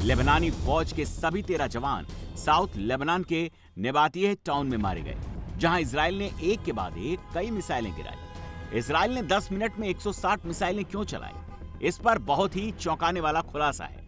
लेबनानी फौज के सभी 13 जवान साउथ लेबनान के नेबातिह टाउन में मारे गए, जहां इजराइल ने एक के बाद एक कई मिसाइलें गिराई। इजराइल ने 10 मिनट में 160 मिसाइलें क्यों चलाई, इस पर बहुत ही चौंकाने वाला खुलासा है।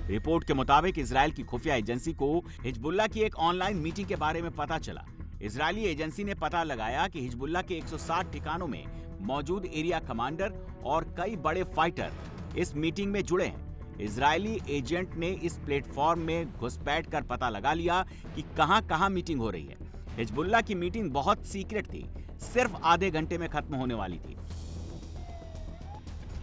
रिपोर्ट के मुताबिक इजराइल की खुफिया एजेंसी को हिजबुल्लाह की एक ऑनलाइन मीटिंग के बारे में पता चला। इजरायली एजेंसी ने पता लगाया कि हिजबुल्लाह के 160 ठिकानों में मौजूद एरिया कमांडर और कई बड़े फाइटर इस मीटिंग में जुड़े हैं। इजरायली एजेंट ने इस प्लेटफॉर्म में घुसपैठ कर पता लगा लिया कि कहां-कहां मीटिंग हो रही है। हिजबुल्लाह की मीटिंग बहुत सीक्रेट थी, सिर्फ आधे घंटे में खत्म होने वाली थी।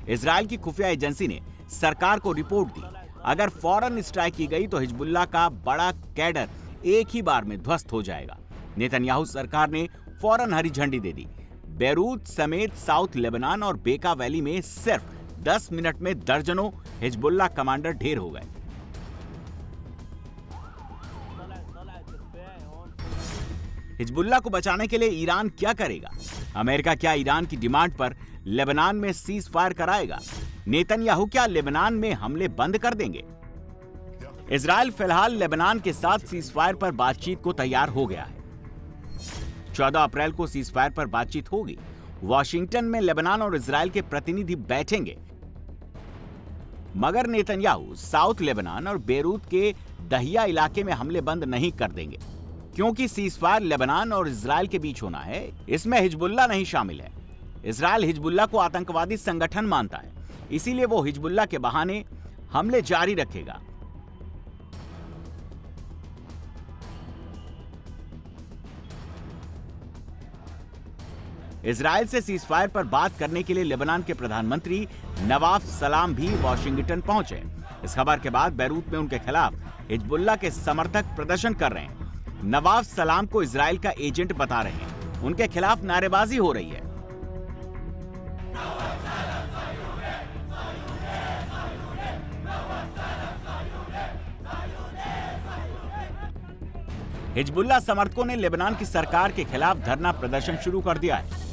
इजरायल की खुफिया एजेंसी ने सरकार को रिपोर्ट दी, अगर फौरन स्ट्राइक की गई तो हिजबुल्लाह का बड़ा कैडर एक ही बार में ध्वस्त हो जाएगा। नेतन्याहू सरकार ने फौरन हरी झंडी दे दी। बेरूत समेत साउथ लेबनान और बेका वैली में सिर्फ 10 मिनट में दर्जनों हिजबुल्लाह कमांडर ढेर हो गए। हिजबुल्लाह को बचाने के लिए ईरान क्या करेगा? अमेरिका क्या ईरान की डिमांड पर लेबनान में सीज फायर कराएगा? नेतन्याहू क्या लेबनान में हमले बंद कर देंगे? इजरायल फिलहाल लेबनान के साथ सीज फायर पर बातचीत को तैयार हो गया है। 14 अप्रैल को सीज फायर पर बातचीत होगी। वॉशिंगटन में लेबनान और इजरायल के प्रतिनिधि बैठेंगे, मगर नेतन्याहू साउथ लेबनान और बेरूत के दहिया इलाके में हमले बंद नहीं कर देंगे, क्योंकि सीज फायर लेबनान और इजरायल के बीच होना है। इसमें हिजबुल्लाह नहीं शामिल है। इजरायल हिजबुल्लाह को आतंकवादी संगठन मानता है, इसीलिए वो हिजबुल्लाह के बहाने हमले जारी रखेगा। इजरायल से सीजफायर पर बात करने के लिए लेबनान के प्रधानमंत्री नवाफ सलाम भी वॉशिंगटन पहुंचे। इस खबर के बाद बेरूत में उनके खिलाफ हिजबुल्लाह के समर्थक प्रदर्शन कर रहे हैं। नवाफ सलाम को इजरायल का एजेंट बता रहे हैं। उनके खिलाफ नारेबाजी हो रही है। हिजबुल्लाह समर्थकों ने लेबनान की सरकार के खिलाफ धरना प्रदर्शन शुरू कर दिया है।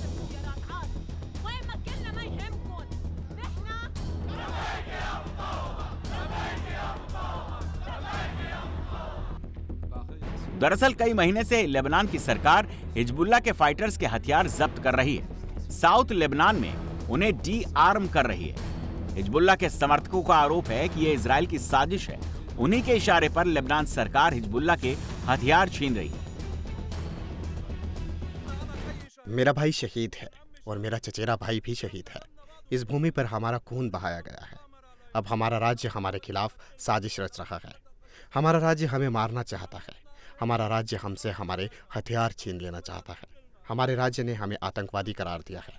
दरअसल कई महीने से लेबनान की सरकार हिजबुल्लाह के फाइटर्स के हथियार जब्त कर रही है। साउथ लेबनान में उन्हें डी आर्म कर रही है। हिजबुल्लाह के समर्थकों का आरोप है कि यह इजरायल की साजिश है। उन्हीं के इशारे पर लेबनान सरकार हिजबुल्लाह के हथियार छीन रही है। मेरा भाई शहीद है और मेरा चचेरा भाई भी शहीद है। इस भूमि पर हमारा खून बहाया गया है। अब हमारा राज्य हमारे खिलाफ साजिश रच रहा है। हमारा राज्य हमें मारना चाहता है। हमारा राज्य हमसे हमारे हथियार छीन लेना चाहता है। हमारे राज्य ने हमें आतंकवादी करार दिया है।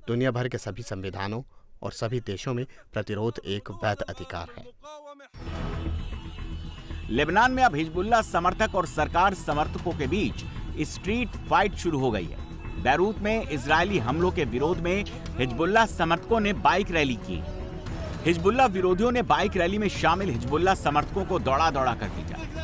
दुनिया भर के सभी संविधानों और सभी देशों में प्रतिरोध एक वैध अधिकार है। लेबनान में अब हिजबुल्लाह समर्थक और सरकार समर्थकों के बीच स्ट्रीट फाइट शुरू हो गई है। बेरूत में इजरायली हमलों के विरोध में हिजबुल्लाह समर्थकों ने बाइक रैली की। हिजबुल्लाह विरोधियों ने बाइक रैली में शामिल हिजबुल्लाह समर्थकों को दौड़ा कर पीटा।